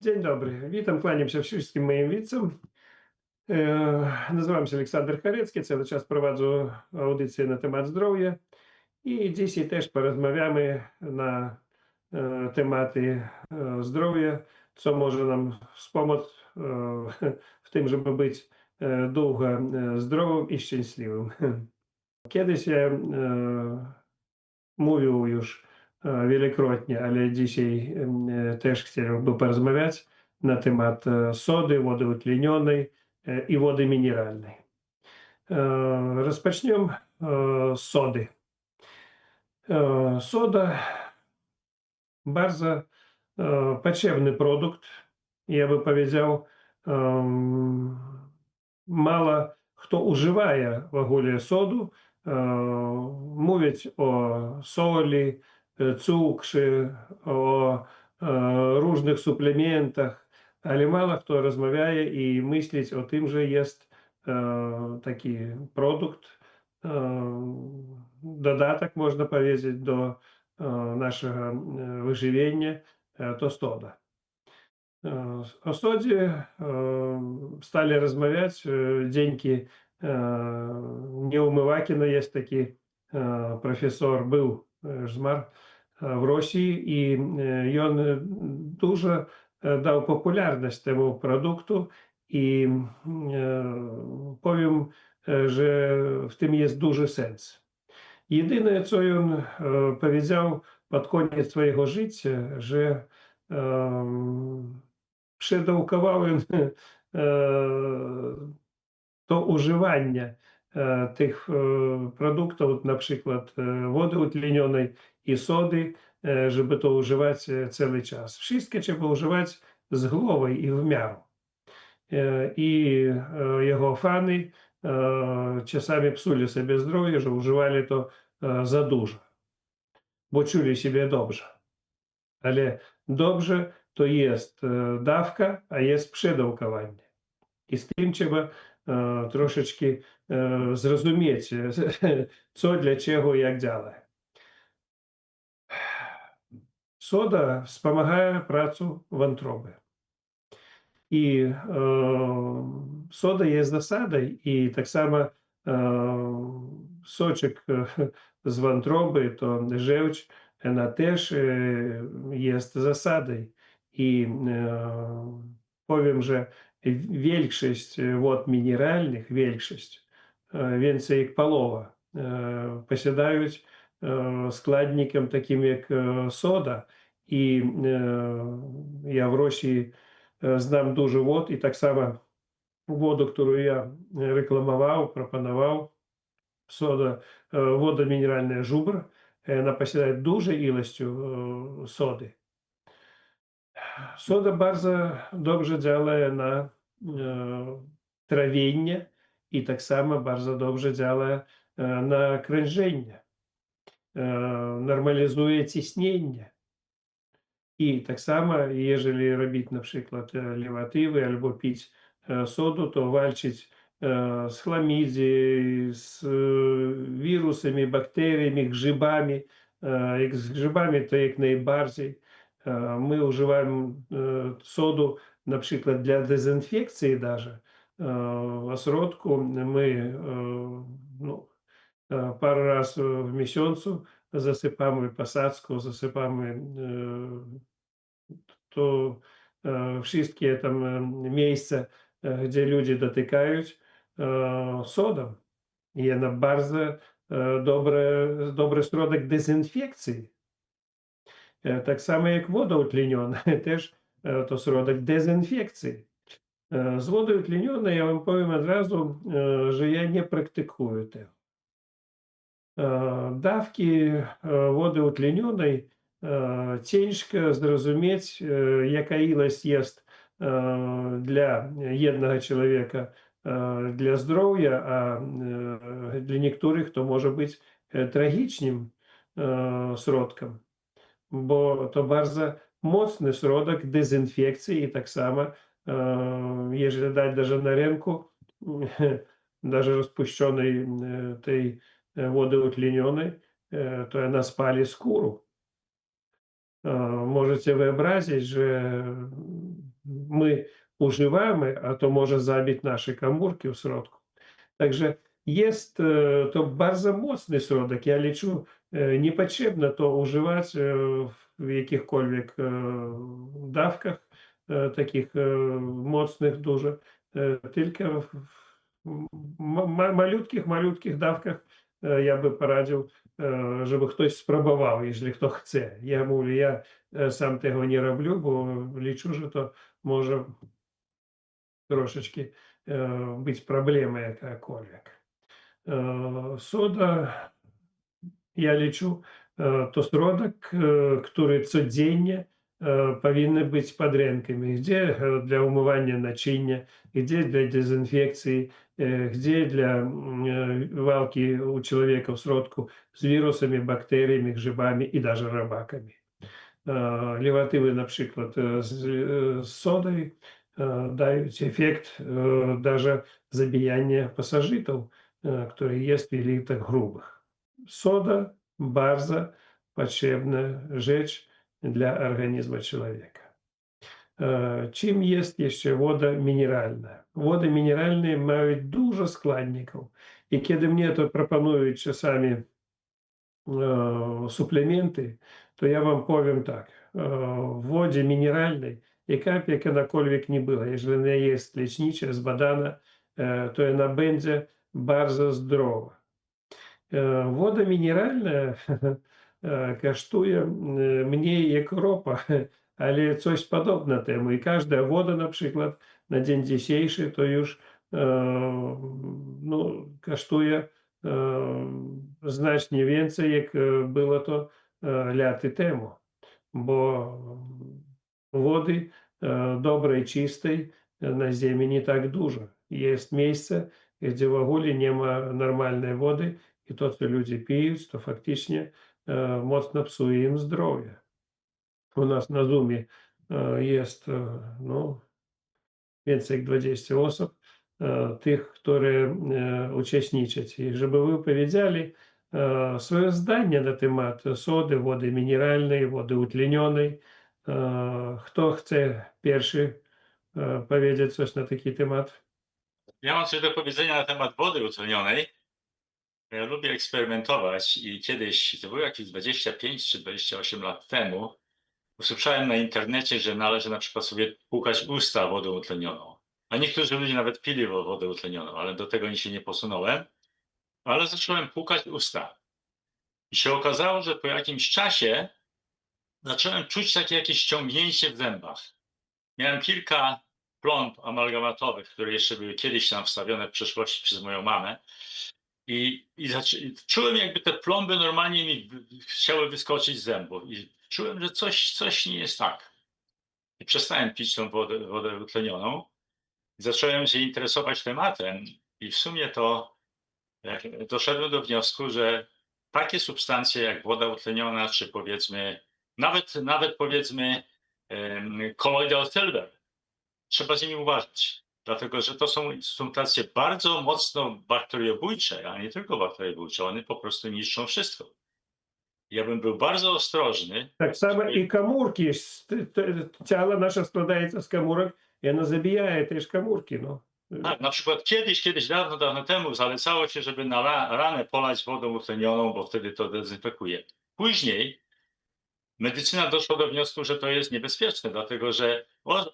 Dzień dobry, witam, kłaniam się wszystkim moim widzom. Nazywam się Aleksander Charecki, cały czas prowadzę audycję na temat zdrowia i dzisiaj też porozmawiamy na tematy zdrowia, co może nam wspomóc w tym, żeby być długo zdrowym i szczęśliwym. Kiedyś ja mówił już wielokrotnie, ale dzisiaj też chciałbym porozmawiać na temat sody, wody utlenionej i wody mineralnej. Rozpoczniemy z sody. Soda bardzo potrzebny produkt. Ja bym powiedział, mało kto używa w ogóle sodu. Mówić o soli, cukrze, o różnych suplementach, ale mało kto rozmawia i myśli o tym, że jest taki produkt, dodatek, można powiedzieć, do naszego wyżywienia, to soda. O sodzie stali rozmawiać dzięki Неумывакину. Jest taki profesor, był, już zmarł, w Rosji i on dużo dał popularność temu produktu i powiem, że w tym jest duży sens. Jedyne, co on powiedział pod koniec swojego życia, że przedawkowałem to używanie tych produktów, na przykład wody utlenionej i sody, żeby to używać cały czas. Wszystkie trzeba używać z głową i w miarę. I jego fani czasami psuli sobie zdrowie, że używali to za dużo, bo czuli siebie dobrze. Ale dobrze to jest dawka, a jest przedawkowanie. I z tym trzeba troszeczkę zrozumieć, co, dla czego, jak działa. Soda wspomagaje pracę wątroby. I soda jest zasadą, i tak samo soczek z wątroby, to żółć, ona też jest zasadą. I powiem, że większość wод mineralnych, więcej jak połowa, posiadają składnikiem takim jak soda. I ja w Rosji znam dużo wод, i tak samo woду, którą ja reklamował, proponował, soda, woda minerальная Żubr, ona posiada dużą ilość sody. Soda bardzo dobrze działa na trawienie i tak samo bardzo dobrze działa na krążenie, normalizuje ciśnienie. I tak samo, jeżeli robić na przykład lewatywy albo pić sodu, to walczyć z chlamydią, z wirusami, bakteriami, grzybami. Jak z grzybami, to jak najbardziej. My używamy sodu na przykład dla dezynfekcji даже. W ośrodku my parę razy w miesiącu zasypamy posadzką, zasypamy to wszystkie tam miejsca, gdzie ludzie dotykają, sodą. I ona bardzo dobry środek dezynfekcji. Tak samo jak woda utleniona, też to środek dezynfekcji. Z wody utlenionej ja wam powiem od razu, że ja nie praktykuję tego. Dawki wody utlenionej ciężko zrozumieć, jaka ilość jest dla jednego człowieka dla zdrowia, a dla niektórych to może być tragicznym środkiem, bo to bardzo mocny środek dezynfekcji. I tak samo, jeżeli dać даже na rynku, даже rozpuszczonej tej wody utlenionej, to ona spali skórę. Możecie wyobrazić, że my używamy, a to może zabić nasze komórki w środku. Także jest to bardzo mocny środek. Ja liczу, nie potrzebno to używać w jakichkolwiek dawkach takich mocnych dużo, tylko malutkich dawkach ja by poradził, żeby ktoś spróbował, jeśli kto chce. Ja mówię, ja sam tego nie robię, bo liczę, że to może трошечки быть проблемой якая-колwiek. Soda, ja liczę, to środek, który codziennie powinny być pod rękami, gdzie dla umywania naczynia, gdzie dla dezynfekcji, gdzie dla walki u człowieka w środku z wirusami, bakteriami, grzybami i даже robakami. Левативы, наприклад, з содою дають ефект даже забияння пасажитів, які є літах грубих. Сода bardzo potrzebna rzecz dla organizmu człowieka. Czym jest jeszcze woda mineralna? Wody mineralne mają dużo składników i kiedy mnie to proponują czasami suplementy, to ja wam powiem tak. W wodzie mineralnej, jaka by jakakolwiek nie była, jeżeli ona jest lecznicza, zbadana, to ona będzie bardzo zdrowa. Woda mineralna kosztuje mniej jak ropa, ale coś podobne temu. I każda woda na przykład na dzień dzisiejszy to już no, kosztuje znacznie więcej, jak było to laty temu, bo wody dobrej, czystej na ziemi nie tak dużo. Jest miejsce, gdzie w ogóle nie ma normalnej wody i to, co ludzie piją, to faktycznie mocno psuje im zdrowie. U nas na Zoomie jest no, więcej jak 20 osób, tych, które uczestniczą. I żeby wy powiedzieli swoje zdanie na temat sody, wody mineralnej, wody utlenionej. Kto chce pierwszy powiedzieć coś na taki temat? Ja mam coś do powiedzenia na temat wody utlenionej. Ja lubię eksperymentować i kiedyś, to było jakieś 25 czy 28 lat temu, usłyszałem na internecie, że należy na przykład sobie płukać usta wodą utlenioną. A niektórzy ludzie nawet pili wodę utlenioną, ale do tego się nie posunąłem. Ale zacząłem płukać usta. I się okazało, że po jakimś czasie zacząłem czuć takie jakieś ciągnięcie w zębach. Miałem kilka plomb amalgamatowych, które jeszcze były kiedyś tam wstawione w przeszłości przez moją mamę. I czułem, jakby te plomby normalnie mi chciały wyskoczyć z zębów. I czułem, że coś nie jest tak. I przestałem pić tą wodę utlenioną. Zacząłem się interesować tematem i w sumie to doszedłem do wniosku, że takie substancje jak woda utleniona, czy powiedzmy, nawet powiedzmy colloidal silver, trzeba z nimi uważać. Dlatego, że to są substancje bardzo mocno bakteriobójcze, a nie tylko bakteriobójcze, one po prostu niszczą wszystko. Ja bym był bardzo ostrożny. Так само і комórki. Ciało nasze składaється z komórek i ono zabija też komórki. No. Tak, na przykład kiedyś, dawno temu zalecało się, żeby na ranę polać wodą utlenioną, bo wtedy to dezynfekuje. Później medycyna doszła do wniosku, że to jest niebezpieczne, dlatego że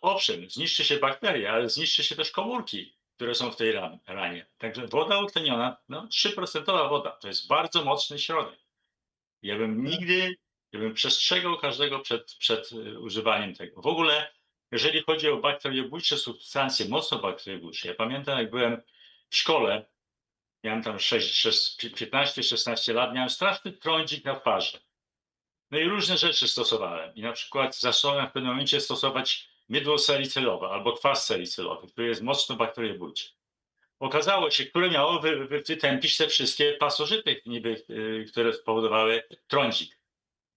owszem, zniszczy się bakterie, ale zniszczy się też komórki, które są w tej ranie. Także woda utleniona, no 3% woda, to jest bardzo mocny środek. Ja bym przestrzegał każdego przed używaniem tego. W ogóle, jeżeli chodzi o bakteriobójcze substancje, mocno bakteriobójcze, ja pamiętam, jak byłem w szkole, miałem tam 15-16 lat, miałem straszny trądzik na twarzy. No i różne rzeczy stosowałem. I na przykład zacząłem w pewnym momencie stosować mydło salicylowe albo kwas salicylowy, który jest mocno bakteriobójczy. Okazało się, które miało wytępić te wszystkie pasożyty niby, które spowodowały trądzik.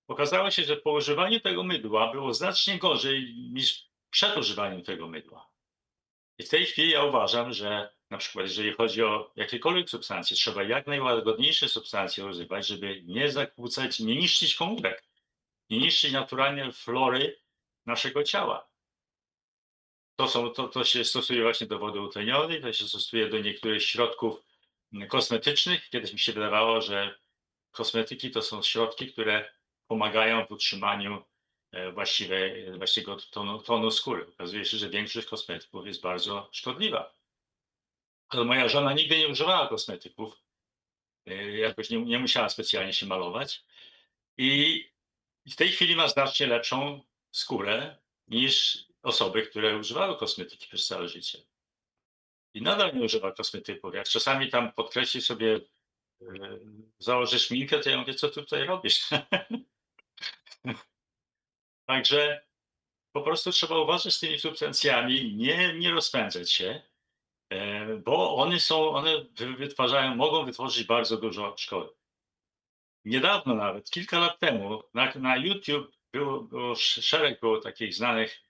Okazało się, że po używaniu tego mydła było znacznie gorzej niż przed używaniem tego mydła. I w tej chwili ja uważam, że na przykład jeżeli chodzi o jakiekolwiek substancje, trzeba jak najłagodniejsze substancje używać, żeby nie zakłócać, nie niszczyć komórek, nie niszczyć naturalnej flory naszego ciała. To się stosuje właśnie do wody utlenionej, to się stosuje do niektórych środków kosmetycznych. Kiedyś mi się wydawało, że kosmetyki to są środki, które pomagają w utrzymaniu właściwego tonu skóry. Okazuje się, że większość kosmetyków jest bardzo szkodliwa. Ale moja żona nigdy nie używała kosmetyków, jakoś nie musiała specjalnie się malować i w tej chwili ma znacznie lepszą skórę niż osoby, które używały kosmetyki przez całe życie. I nadal nie używa kosmetyków. Jak czasami tam podkreśli sobie, założę szminkę, to ja mówię: "Co ty tutaj robisz?" Także po prostu trzeba uważać z tymi substancjami, nie rozpędzać się, bo one mogą wytworzyć bardzo dużo szkody. Niedawno nawet, kilka lat temu na YouTube szereg było takich znanych,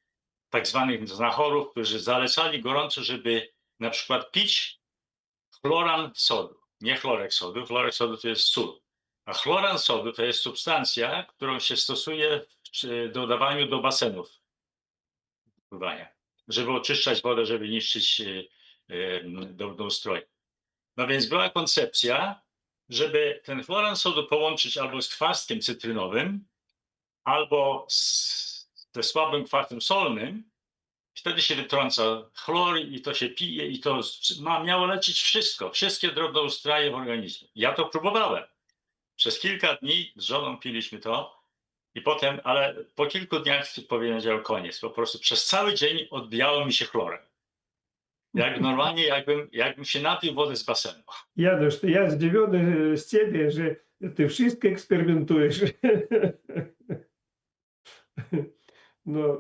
tak zwanych znachorów, którzy zalecali gorąco, żeby na przykład pić chloran sodu, nie chlorek sodu. Chlorek sodu to jest sól, a chloran sodu to jest substancja, którą się stosuje przy dodawaniu do basenów pływania, żeby oczyszczać wodę, żeby niszczyć doustroje. No więc była koncepcja, żeby ten chloran sodu połączyć albo z kwaskiem cytrynowym, albo ze słabym kwasem solnym. Wtedy się wytrąca chlor i to się pije i to miało leczyć wszystko, wszystkie drobnoustraje w organizmie. Ja to próbowałem. Przez kilka dni z żoną piliśmy to i potem, ale po kilku dniach powiedział koniec. Po prostu przez cały dzień odbijało mi się chlorem. Jak normalnie, jakbym się napił wody z basenu. Janusz, я здивлений з тебе, że ty wszystko eksperymentujesz. No,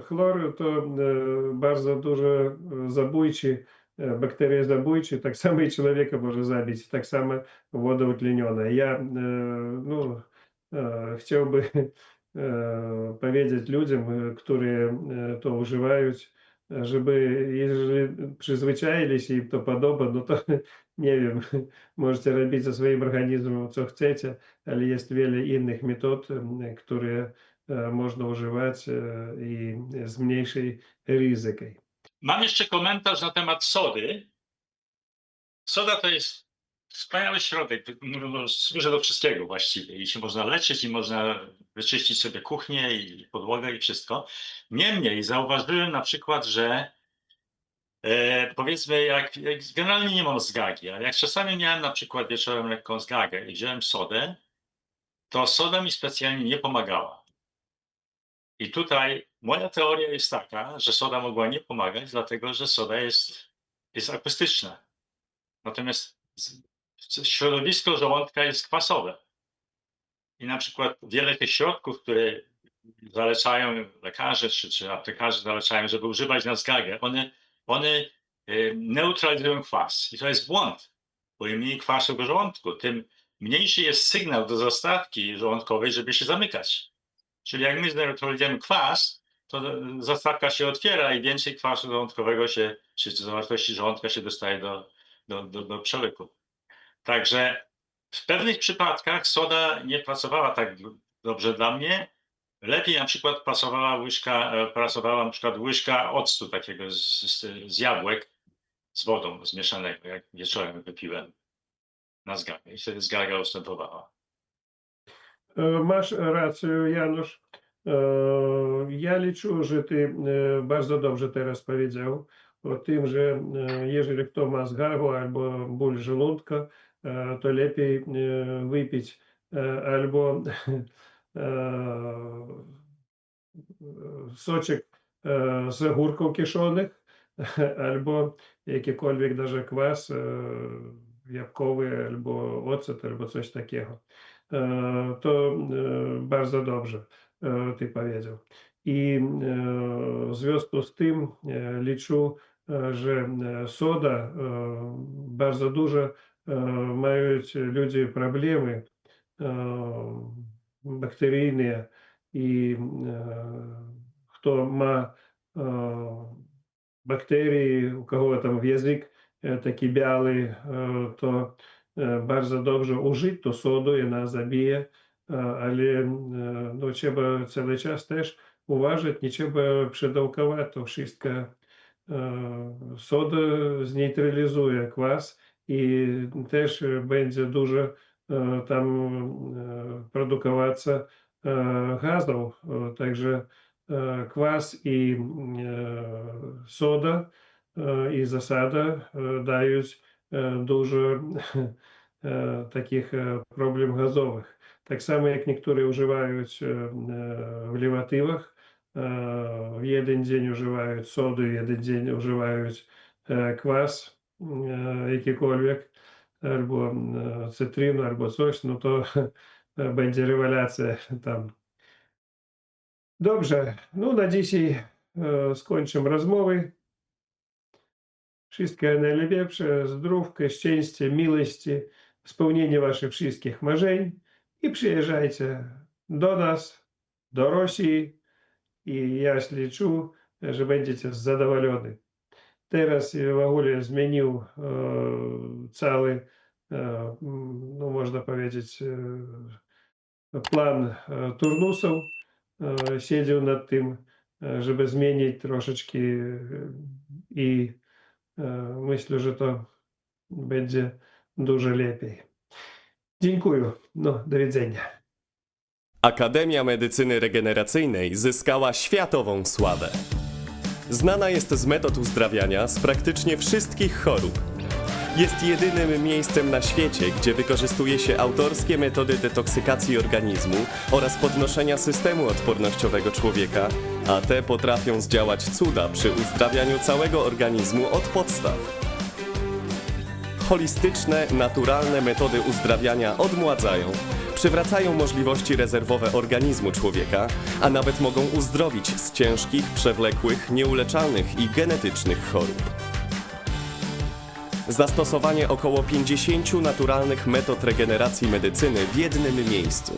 chlor to bardzo dużo zabójczy, bakterie zabójcze, tak samo i człowieka może zabić, tak samo woda utleniona. Ja no, chciałbym powiedzieć ludziom, którzy to używają, żeby jeżeli przyzwyczaili się im to podoba, no to nie wiem, możecie robić ze swoim organizmem co chcecie, ale jest wiele innych metod, które można używać i z mniejszej ryzyką. Mam jeszcze komentarz na temat sody. Soda to jest wspaniały środek, służy do wszystkiego właściwie. I się można leczyć, i można wyczyścić sobie kuchnię, i podłogę, i wszystko. Niemniej zauważyłem na przykład, że powiedzmy, jak generalnie nie mam zgagi, ale jak czasami miałem na przykład wieczorem lekką zgagę i wziąłem sodę, to soda mi specjalnie nie pomagała. I tutaj moja teoria jest taka, że soda mogła nie pomagać, dlatego że soda jest akustyczna. Natomiast środowisko żołądka jest kwasowe. I na przykład wiele tych środków, które zalecają lekarze czy aptekarze zalecają, żeby używać na zgagę, one neutralizują kwas. I to jest błąd, bo im mniej kwasu w żołądku, tym mniejszy jest sygnał do zastawki żołądkowej, żeby się zamykać. Czyli jak my zneutralizujemy kwas, to zastawka się otwiera i więcej kwasu żołądkowego czy zawartości żołądka się dostaje do przełyku. Także w pewnych przypadkach soda nie pracowała tak dobrze dla mnie. Lepiej na przykład pracowała na przykład łyżka octu takiego z jabłek z wodą zmieszanego, jak wieczorem wypiłem na zgagę i wtedy zgaga ustępowała. Masz rację, Janusz. Ja liczę, że ty bardzo dobrze teraz powiedział o tym, że jeżeli kto ma zgagę albo ból żołądka, to lepiej wypić albo soczek z ogórków kiszonych, albo jakikolwiek даже kwas jabłkowy, albo ocet, albo coś takiego. To bardzo dobrze ty powiedział. I w związku z tym liczę, że soda bardzo dużo mają ludzie problemy bakteryjne i kto ma bakterii, u kogo tam język taki biały, to bardzo dobrze użyć tą sodu i ona zabije але no, trzeba cały czas też uważać, nie trzeba przedawkować, to wszystko soda zneutralizuje kwas i też będzie dużo tam produkować gazów, także kwas i soda i zasada dają dużo takich problem gazowych. Tak samo jak niektórzy używają w lewatywach, w jeden dzień używają sody, jeden dzień używają kwas jakikolwiek, albo cytrynu, albo coś, no to będzie rewelacja tam. Dobrze, no na dzisiaj skończymy rozmowy. Wszystkiego najlepsze, zdrówka, szczęścia, miłości, spełnienia waszych wszystkich marzeń i przyjeżdżajcie do nas, do Rosji i ja liczę, że będziecie zadowoleni. Teraz w ogóle zmienił cały, no można powiedzieć, plan turnusów. Siedział nad tym, żeby zmienić troszeczkę i myślę, że to będzie dużo lepiej. Dziękuję. No, do widzenia. Akademia Medycyny Regeneracyjnej zyskała światową sławę. Znana jest z metod uzdrawiania z praktycznie wszystkich chorób. Jest jedynym miejscem na świecie, gdzie wykorzystuje się autorskie metody detoksykacji organizmu oraz podnoszenia systemu odpornościowego człowieka, a te potrafią zdziałać cuda przy uzdrawianiu całego organizmu od podstaw. Holistyczne, naturalne metody uzdrawiania odmładzają, przywracają możliwości rezerwowe organizmu człowieka, a nawet mogą uzdrowić z ciężkich, przewlekłych, nieuleczalnych i genetycznych chorób. Zastosowanie około 50 naturalnych metod regeneracji medycyny w jednym miejscu.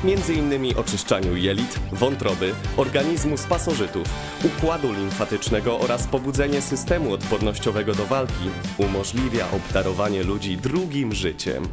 Między innymi oczyszczaniu jelit, wątroby, organizmu z pasożytów, układu limfatycznego oraz pobudzenie systemu odpornościowego do walki umożliwia obdarowanie ludzi drugim życiem.